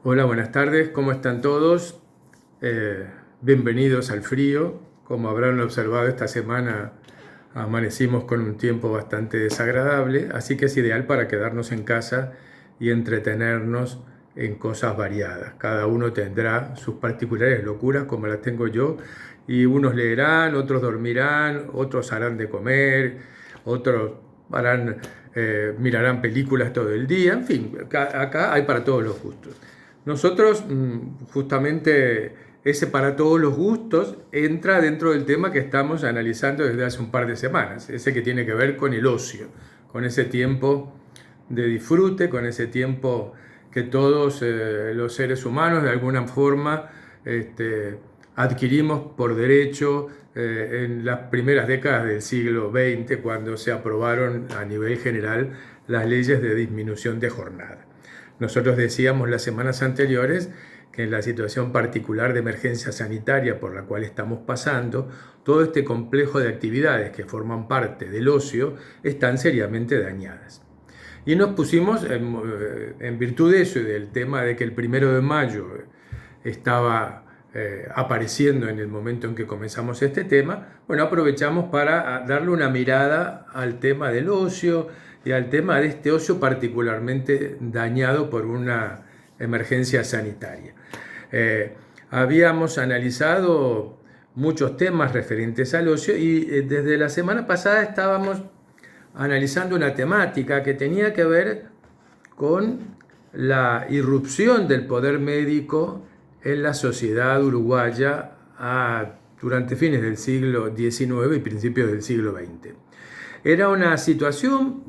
Hola, buenas tardes, ¿cómo están todos? Bienvenidos al frío. Como habrán observado, esta semana amanecimos con un tiempo bastante desagradable, así que es ideal para quedarnos en casa y entretenernos en cosas variadas. Cada uno tendrá sus particulares locuras, como las tengo yo, y unos leerán, otros dormirán, otros harán de comer, otros mirarán películas todo el día, en fin, acá hay para todos los gustos. Nosotros, justamente, ese para todos los gustos entra dentro del tema que estamos analizando desde hace un par de semanas, ese que tiene que ver con el ocio, con ese tiempo de disfrute, con ese tiempo que todos los seres humanos de alguna forma adquirimos por derecho en las primeras décadas del siglo XX, cuando se aprobaron a nivel general las leyes de disminución de jornada. Nosotros decíamos las semanas anteriores que en la situación particular de emergencia sanitaria por la cual estamos pasando, todo este complejo de actividades que forman parte del ocio están seriamente dañadas. Y nos pusimos, en virtud de eso y del tema de que el 1 de mayo estaba apareciendo en el momento en que comenzamos este tema, bueno, aprovechamos para darle una mirada al tema del ocio y al tema de este ocio particularmente dañado por una emergencia sanitaria. Habíamos analizado muchos temas referentes al ocio y desde la semana pasada estábamos analizando una temática que tenía que ver con la irrupción del poder médico en la sociedad uruguaya durante fines del siglo XIX y principios del siglo XX. Era una situación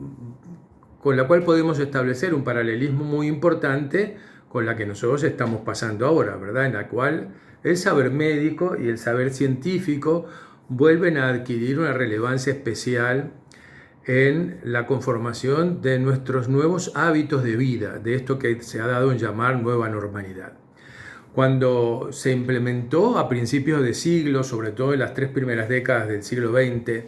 con la cual podemos establecer un paralelismo muy importante con la que nosotros estamos pasando ahora, ¿verdad? En la cual el saber médico y el saber científico vuelven a adquirir una relevancia especial en la conformación de nuestros nuevos hábitos de vida, de esto que se ha dado en llamar nueva normalidad. Cuando se implementó a principios de siglo, sobre todo en las 3 primeras décadas del siglo XX,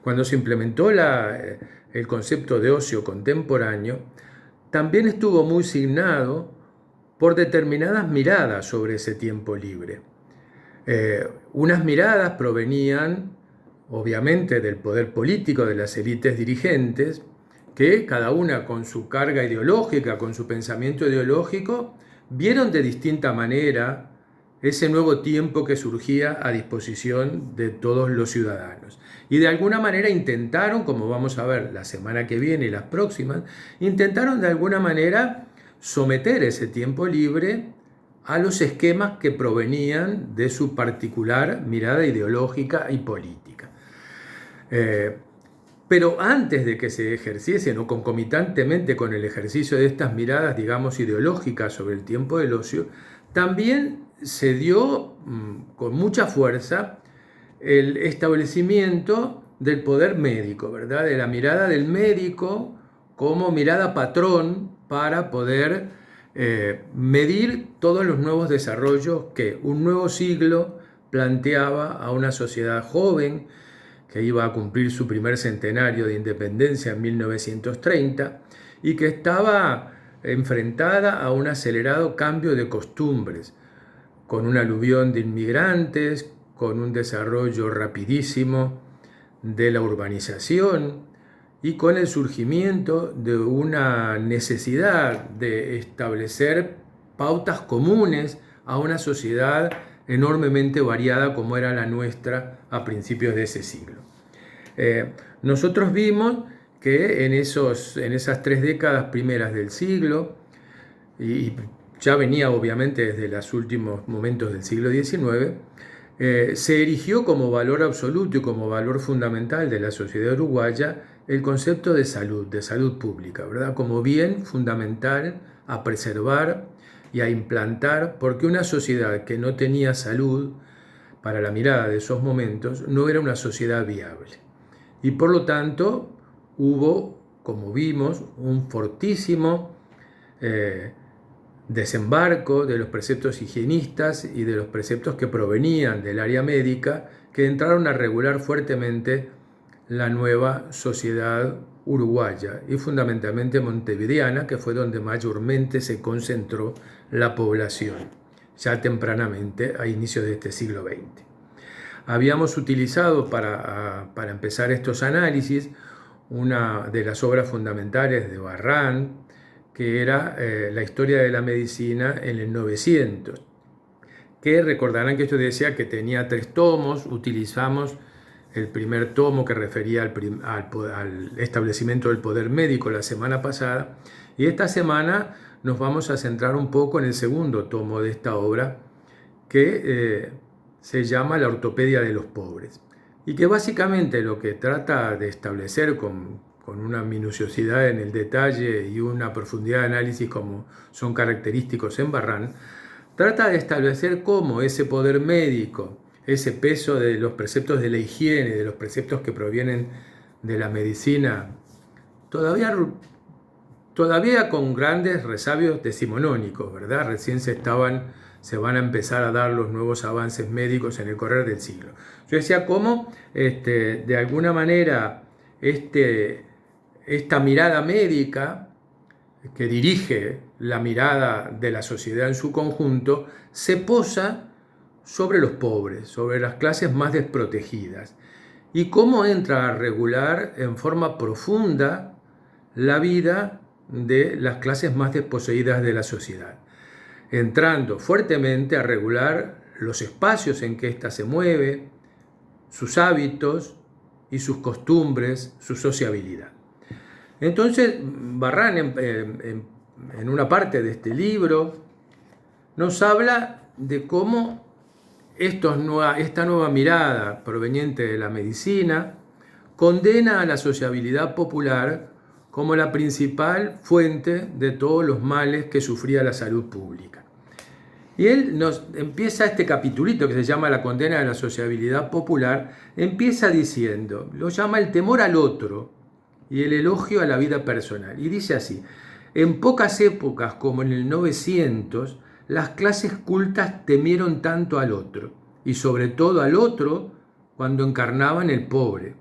cuando se implementó el concepto de ocio contemporáneo, también estuvo muy signado por determinadas miradas sobre ese tiempo libre. Unas miradas provenían obviamente del poder político de las élites dirigentes, que cada una con su carga ideológica, con su pensamiento ideológico, vieron de distinta manera ese nuevo tiempo que surgía a disposición de todos los ciudadanos. Y de alguna manera intentaron, como vamos a ver la semana que viene y las próximas, intentaron de alguna manera someter ese tiempo libre a los esquemas que provenían de su particular mirada ideológica y política. Pero antes de que se ejerciesen o concomitantemente con el ejercicio de estas miradas, digamos, ideológicas sobre el tiempo del ocio, también se dio con mucha fuerza el establecimiento del poder médico, ¿verdad? De la mirada del médico como mirada patrón para poder medir todos los nuevos desarrollos que un nuevo siglo planteaba a una sociedad joven que iba a cumplir su primer centenario de independencia en 1930 y que estaba enfrentada a un acelerado cambio de costumbres, con un aluvión de inmigrantes, con un desarrollo rapidísimo de la urbanización y con el surgimiento de una necesidad de establecer pautas comunes a una sociedad enormemente variada como era la nuestra a principios de ese siglo. Nosotros vimos que en esas 3 décadas primeras del siglo, y ya venía obviamente desde los últimos momentos del siglo XIX, se erigió como valor absoluto y como valor fundamental de la sociedad uruguaya el concepto de salud pública, ¿verdad? Como bien fundamental a preservar y a implantar, porque una sociedad que no tenía salud, para la mirada de esos momentos, no era una sociedad viable. Y por lo tanto hubo, como vimos, un fortísimo desembarco de los preceptos higienistas y de los preceptos que provenían del área médica, que entraron a regular fuertemente la nueva sociedad uruguaya y fundamentalmente montevideana, que fue donde mayormente se concentró la población, ya tempranamente a inicios de este siglo XX. Habíamos utilizado para empezar estos análisis una de las obras fundamentales de Barrán, que era la historia de la medicina en el 900, que recordarán que yo decía que tenía 3 tomos. Utilizamos el primer tomo que refería al establecimiento del poder médico la semana pasada, y esta semana nos vamos a centrar un poco en el segundo tomo de esta obra, que se llama La ortopedia de los pobres, y que básicamente lo que trata de establecer con una minuciosidad en el detalle y una profundidad de análisis como son característicos en Barrán, trata de establecer cómo ese poder médico, ese peso de los preceptos de la higiene, de los preceptos que provienen de la medicina, todavía con grandes resabios decimonónicos, ¿verdad? Recién se van a empezar a dar los nuevos avances médicos en el correr del siglo. Yo decía cómo, de alguna manera, esta mirada médica, que dirige la mirada de la sociedad en su conjunto, se posa sobre los pobres, sobre las clases más desprotegidas, y cómo entra a regular en forma profunda la vida de las clases más desposeídas de la sociedad, entrando fuertemente a regular los espacios en que ésta se mueve, sus hábitos y sus costumbres, su sociabilidad. Entonces, Barrán, en una parte de este libro, nos habla de cómo esta nueva mirada proveniente de la medicina condena a la sociabilidad popular como la principal fuente de todos los males que sufría la salud pública. Y él nos empieza este capitulito que se llama La condena de la sociabilidad popular, empieza diciendo, lo llama el temor al otro y el elogio a la vida personal. Y dice así: en pocas épocas como en el 900, las clases cultas temieron tanto al otro, y sobre todo al otro cuando encarnaban el pobre.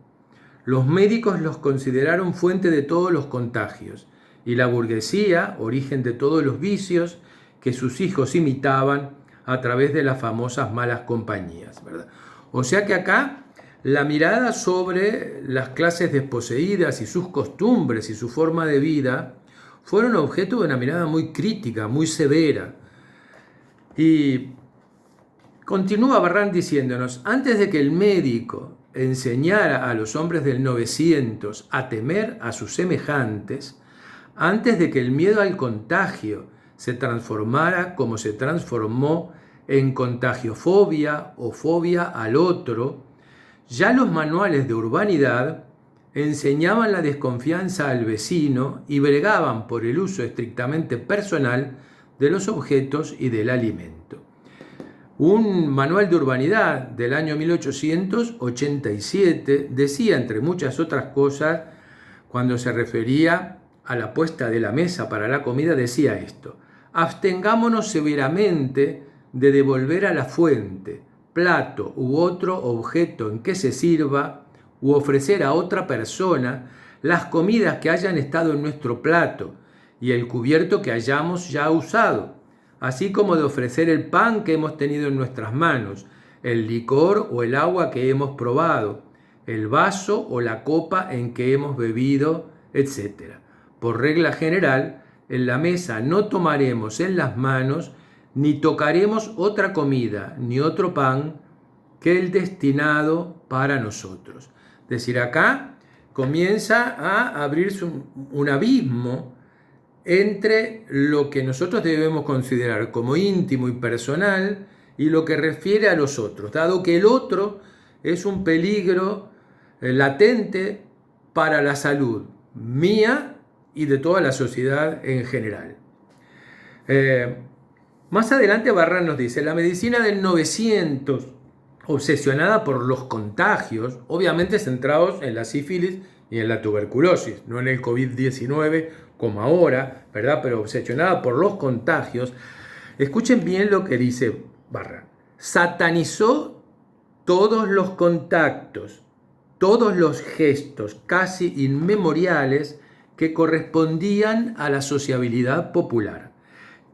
Los médicos los consideraron fuente de todos los contagios, y la burguesía, origen de todos los vicios que sus hijos imitaban a través de las famosas malas compañías, ¿verdad? O sea que acá la mirada sobre las clases desposeídas y sus costumbres y su forma de vida fueron objeto de una mirada muy crítica, muy severa. Y continúa Barrán diciéndonos: antes de que el médico enseñara a los hombres del 900 a temer a sus semejantes, antes de que el miedo al contagio se transformara como se transformó en contagiofobia o fobia al otro, ya los manuales de urbanidad enseñaban la desconfianza al vecino y bregaban por el uso estrictamente personal de los objetos y del alimento. Un manual de urbanidad del año 1887 decía, entre muchas otras cosas, cuando se refería a la puesta de la mesa para la comida, decía esto: abstengámonos severamente de devolver a la fuente, plato u otro objeto en que se sirva, u ofrecer a otra persona las comidas que hayan estado en nuestro plato y el cubierto que hayamos ya usado, así como de ofrecer el pan que hemos tenido en nuestras manos, el licor o el agua que hemos probado, el vaso o la copa en que hemos bebido, etc. Por regla general, en la mesa no tomaremos en las manos ni tocaremos otra comida ni otro pan que el destinado para nosotros. Es decir, acá comienza a abrirse un abismo entre lo que nosotros debemos considerar como íntimo y personal y lo que refiere a los otros, dado que el otro es un peligro latente para la salud mía y de toda la sociedad en general. Más adelante Barrán nos dice: la medicina del 900, obsesionada por los contagios, obviamente centrados en la sífilis y en la tuberculosis, no en el COVID-19 como ahora, ¿verdad? Pero obsesionada por los contagios. Escuchen bien lo que dice Barrán: satanizó todos los contactos, todos los gestos casi inmemoriales que correspondían a la sociabilidad popular.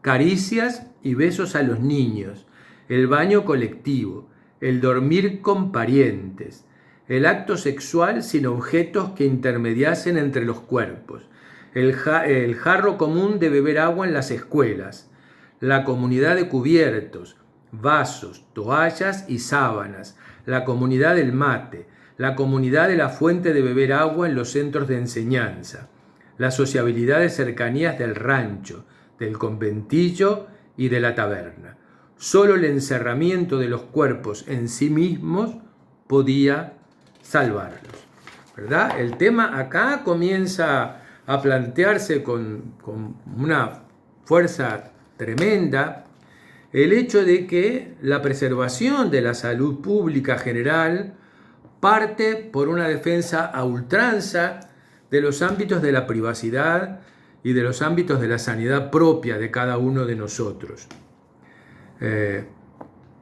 Caricias y besos a los niños, el baño colectivo, el dormir con parientes, el acto sexual sin objetos que intermediasen entre los cuerpos, el jarro común de beber agua en las escuelas, la comunidad de cubiertos, vasos, toallas y sábanas, la comunidad del mate, la comunidad de la fuente de beber agua en los centros de enseñanza, la sociabilidad de cercanías del rancho, del conventillo y de la taberna. Solo el encerramiento de los cuerpos en sí mismos podía salvarlos, ¿verdad? El tema acá comienza a plantearse con una fuerza tremenda el hecho de que la preservación de la salud pública general parte por una defensa a ultranza de los ámbitos de la privacidad y de los ámbitos de la sanidad propia de cada uno de nosotros.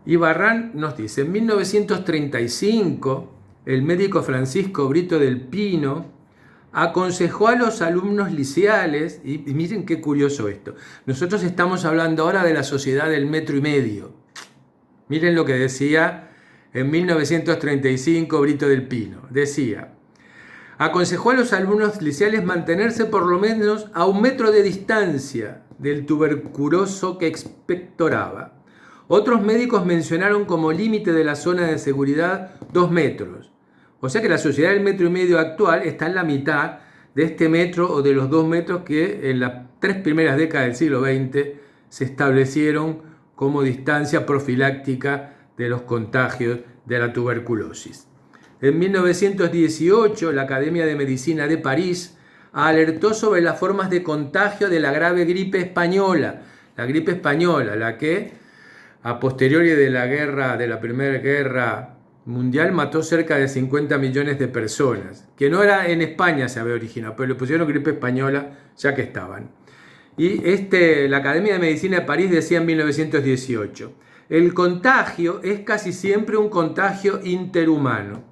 Y Barrán nos dice, en 1935, el médico Francisco Brito del Pino aconsejó a los alumnos liceales, y miren qué curioso esto, nosotros estamos hablando ahora de la sociedad del metro y medio. Miren lo que decía en 1935 Brito del Pino. Decía, aconsejó a los alumnos liceales mantenerse por lo menos a 1 metro de distancia del tuberculoso que expectoraba. Otros médicos mencionaron como límite de la zona de seguridad 2 metros. O sea que la sociedad del metro y medio actual está en la mitad de este metro o de los 2 metros que en las 3 primeras décadas del siglo XX se establecieron como distancia profiláctica de los contagios de la tuberculosis. En 1918, la Academia de Medicina de París alertó sobre las formas de contagio de la grave gripe española, la que a posteriori de la Primera Guerra Mundial mató cerca de 50 millones de personas, que no era en España se había originado, pero le pusieron gripe española ya que estaban. Y la Academia de Medicina de París decía en 1918, el contagio es casi siempre un contagio interhumano.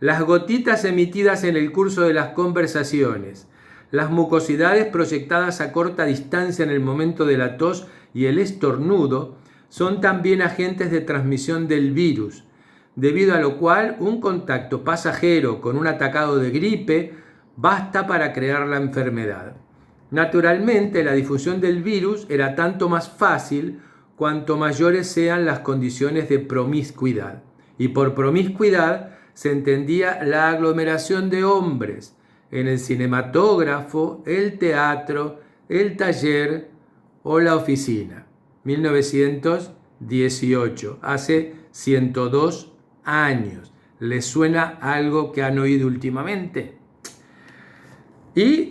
Las gotitas emitidas en el curso de las conversaciones, las mucosidades proyectadas a corta distancia en el momento de la tos y el estornudo son también agentes de transmisión del virus, debido a lo cual un contacto pasajero con un atacado de gripe basta para crear la enfermedad. Naturalmente, la difusión del virus era tanto más fácil cuanto mayores sean las condiciones de promiscuidad. Y por promiscuidad se entendía la aglomeración de hombres en el cinematógrafo, el teatro, el taller o la oficina. 1918, hace 102 años. ¿Les suena algo que han oído últimamente? Y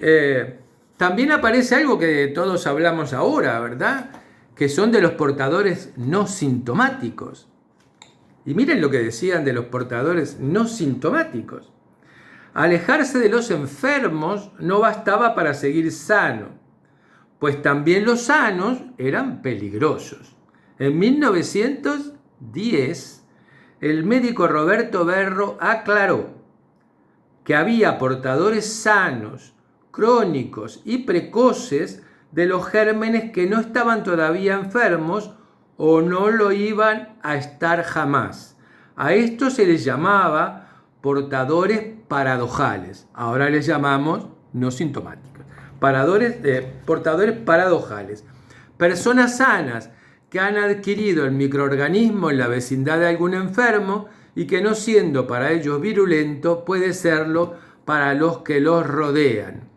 también aparece algo que todos hablamos ahora, ¿verdad? Que son de los portadores no sintomáticos. Y miren lo que decían de los portadores no sintomáticos. Alejarse de los enfermos no bastaba para seguir sano, pues también los sanos eran peligrosos. En 1910, el médico Roberto Berro aclaró que había portadores sanos, crónicos y precoces de los gérmenes que no estaban todavía enfermos o no lo iban a estar jamás. A esto se les llamaba portadores paradojales. Ahora les llamamos no sintomáticos. Portadores paradojales. Personas sanas que han adquirido el microorganismo en la vecindad de algún enfermo y que no siendo para ellos virulento puede serlo para los que los rodean.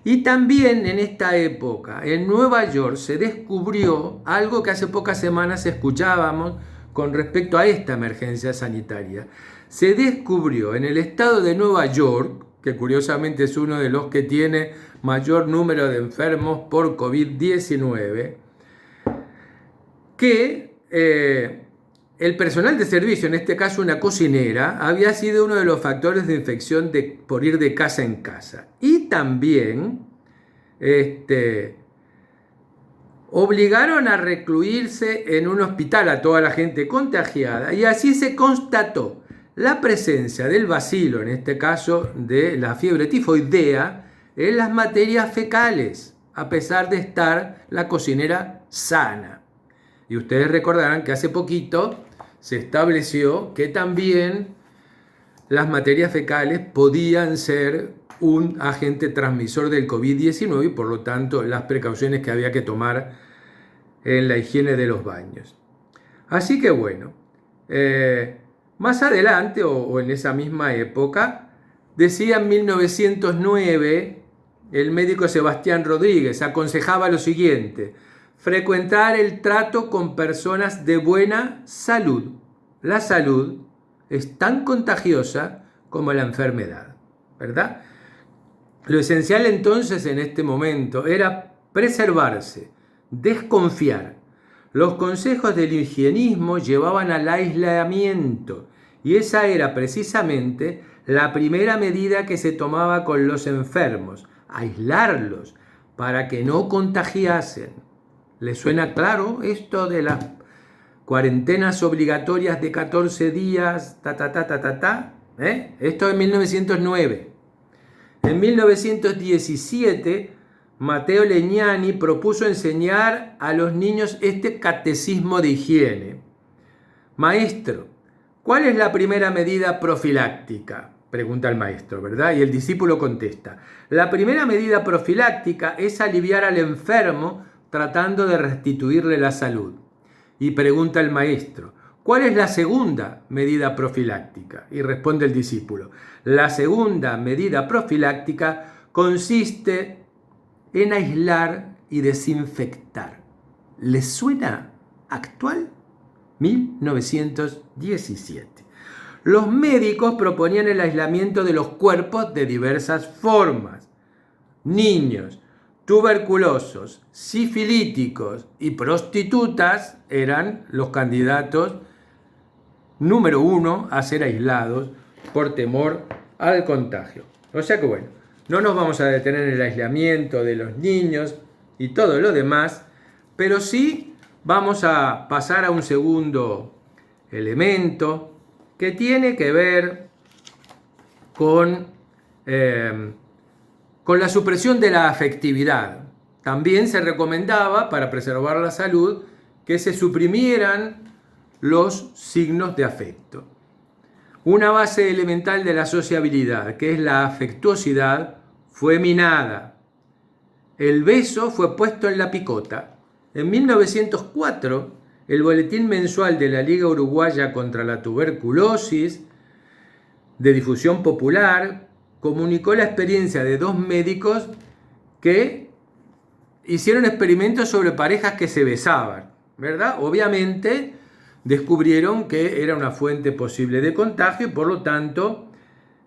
Y también en esta época, en Nueva York, se descubrió algo que hace pocas semanas escuchábamos con respecto a esta emergencia sanitaria. Se descubrió en el estado de Nueva York, que curiosamente es uno de los que tiene mayor número de enfermos por COVID-19, que el personal de servicio, en este caso una cocinera, había sido uno de los factores de infección por ir de casa en casa. Y también obligaron a recluirse en un hospital a toda la gente contagiada y así se constató la presencia del bacilo, en este caso de la fiebre tifoidea, en las materias fecales, a pesar de estar la cocinera sana. Y ustedes recordarán que hace poquito se estableció que también las materias fecales podían ser un agente transmisor del COVID-19 y por lo tanto las precauciones que había que tomar en la higiene de los baños. Así que bueno, más adelante o en esa misma época, decía en 1909 el médico Sebastián Rodríguez, aconsejaba lo siguiente: frecuentar el trato con personas de buena salud. La salud es tan contagiosa como la enfermedad, ¿verdad? Lo esencial entonces en este momento era preservarse, desconfiar. Los consejos del higienismo llevaban al aislamiento y esa era precisamente la primera medida que se tomaba con los enfermos, aislarlos para que no contagiasen. ¿Les suena claro esto de las cuarentenas obligatorias de 14 días? Esto en 1909. En 1917, Matteo Legnani propuso enseñar a los niños este catecismo de higiene. Maestro, ¿cuál es la primera medida profiláctica? Pregunta el maestro, ¿verdad? Y el discípulo contesta: la primera medida profiláctica es aliviar al enfermo tratando de restituirle la salud. Y pregunta el maestro: ¿cuál es la segunda medida profiláctica? Y responde el discípulo: la segunda medida profiláctica consiste en aislar y desinfectar. ¿Les suena actual? 1917. Los médicos proponían el aislamiento de los cuerpos de diversas formas. Niños, tuberculosos, sifilíticos y prostitutas eran los candidatos número 1 a ser aislados por temor al contagio. O sea que bueno, no nos vamos a detener en el aislamiento de los niños y todo lo demás, pero sí vamos a pasar a un segundo elemento que tiene que ver con la supresión de la afectividad. También se recomendaba, para preservar la salud, que se suprimieran los signos de afecto. Una base elemental de la sociabilidad, que es la afectuosidad, fue minada. El beso fue puesto en la picota. En 1904, el boletín mensual de la Liga Uruguaya contra la Tuberculosis, de difusión popular, comunicó la experiencia de 2 médicos que hicieron experimentos sobre parejas que se besaban, ¿verdad? Obviamente descubrieron que era una fuente posible de contagio y por lo tanto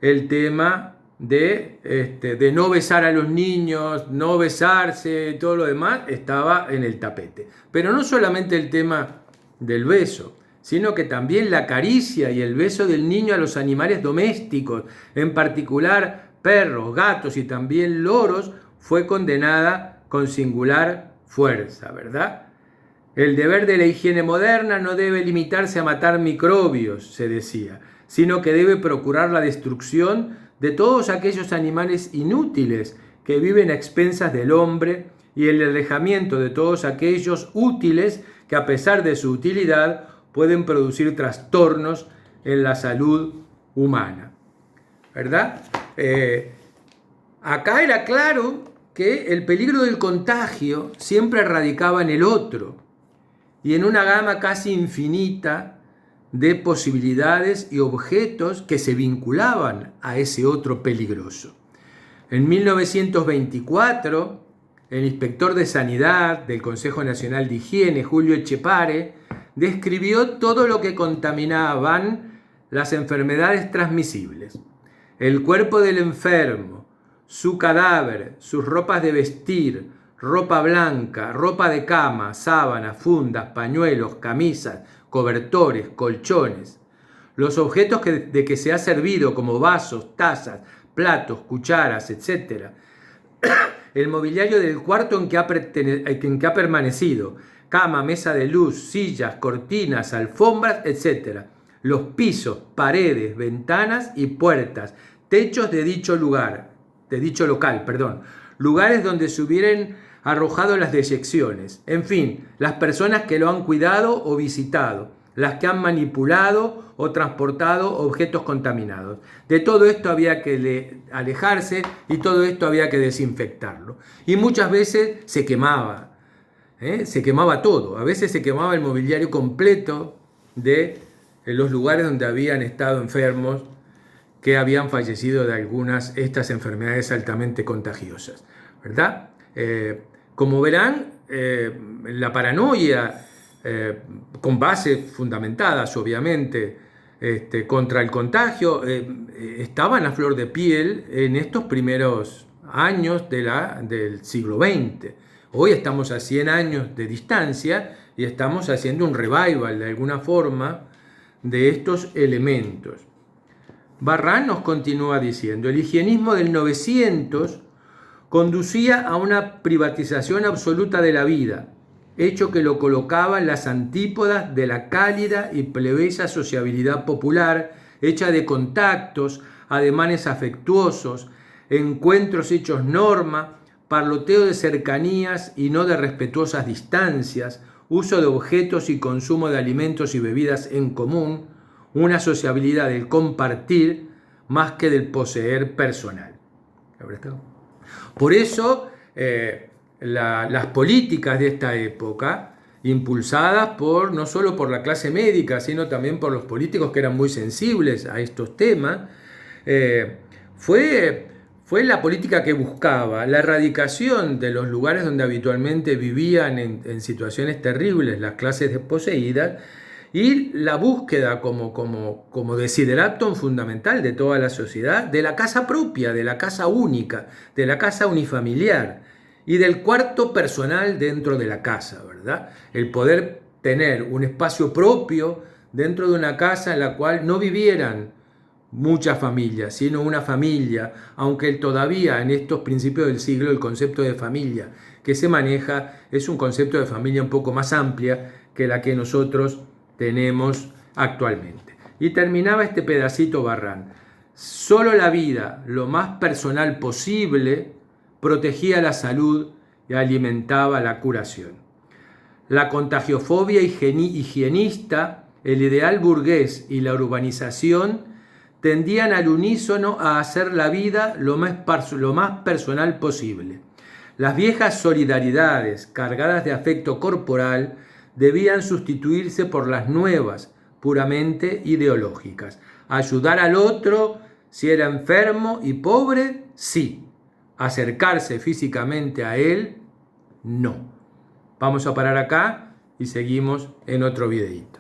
el tema de no besar a los niños, no besarse, todo lo demás estaba en el tapete. Pero no solamente el tema del beso, sino que también la caricia y el beso del niño a los animales domésticos, en particular perros, gatos y también loros, fue condenada con singular fuerza, ¿verdad? El deber de la higiene moderna no debe limitarse a matar microbios, se decía, sino que debe procurar la destrucción de todos aquellos animales inútiles que viven a expensas del hombre y el alejamiento de todos aquellos útiles que, a pesar de su utilidad, pueden producir trastornos en la salud humana, ¿verdad? Acá era claro que el peligro del contagio siempre radicaba en el otro y en una gama casi infinita de posibilidades y objetos que se vinculaban a ese otro peligroso. En 1924, el inspector de Sanidad del Consejo Nacional de Higiene, Julio Echepare, describió todo lo que contaminaban las enfermedades transmisibles: el cuerpo del enfermo, su cadáver, sus ropas de vestir, ropa blanca, ropa de cama, sábanas, fundas, pañuelos, camisas, cobertores, colchones, los objetos de que se ha servido como vasos, tazas, platos, cucharas, etc., el mobiliario del cuarto en que ha permanecido, cama, mesa de luz, sillas, cortinas, alfombras, etc., los pisos, paredes, ventanas y puertas, techos de dicho lugar, de dicho local, lugares donde se hubieran arrojado las deyecciones, en fin, las personas que lo han cuidado o visitado, las que han manipulado o transportado objetos contaminados. De todo esto había que alejarse y todo esto había que desinfectarlo. Y muchas veces se quemaba todo, a veces se quemaba el mobiliario completo de los lugares donde habían estado enfermos que habían fallecido de estas enfermedades altamente contagiosas, ¿verdad? Como verán, la paranoia, con bases fundamentadas, obviamente, contra el contagio, estaban a flor de piel en estos primeros años del siglo XX. Hoy estamos a 100 años de distancia y estamos haciendo un revival, de alguna forma, de estos elementos. Barran nos continúa diciendo: el higienismo del 900 conducía a una privatización absoluta de la vida, hecho que lo colocaba en las antípodas de la cálida y plebeya sociabilidad popular, hecha de contactos, ademanes afectuosos, encuentros hechos norma, parloteo de cercanías y no de respetuosas distancias, uso de objetos y consumo de alimentos y bebidas en común, una sociabilidad del compartir más que del poseer personal. Por eso, las políticas de esta época, impulsadas no solo por la clase médica, sino también por los políticos que eran muy sensibles a estos temas, fue la política que buscaba la erradicación de los lugares donde habitualmente vivían en situaciones terribles las clases desposeídas, y la búsqueda como desideratum fundamental de toda la sociedad de la casa propia, de la casa única, de la casa unifamiliar y del cuarto personal dentro de la casa, ¿verdad? El poder tener un espacio propio dentro de una casa en la cual no vivieran muchas familias, sino una familia, aunque todavía en estos principios del siglo el concepto de familia que se maneja es un concepto de familia un poco más amplia que la que nosotros tenemos actualmente. Y terminaba este pedacito Barran: solo la vida, lo más personal posible, protegía la salud y alimentaba la curación. La contagiofobia higienista, el ideal burgués y la urbanización tendían al unísono a hacer la vida lo más personal posible. Las viejas solidaridades cargadas de afecto corporal debían sustituirse por las nuevas, puramente ideológicas. Ayudar al otro si era enfermo y pobre, sí. Acercarse físicamente a él, no. Vamos a parar acá y seguimos en otro videíto.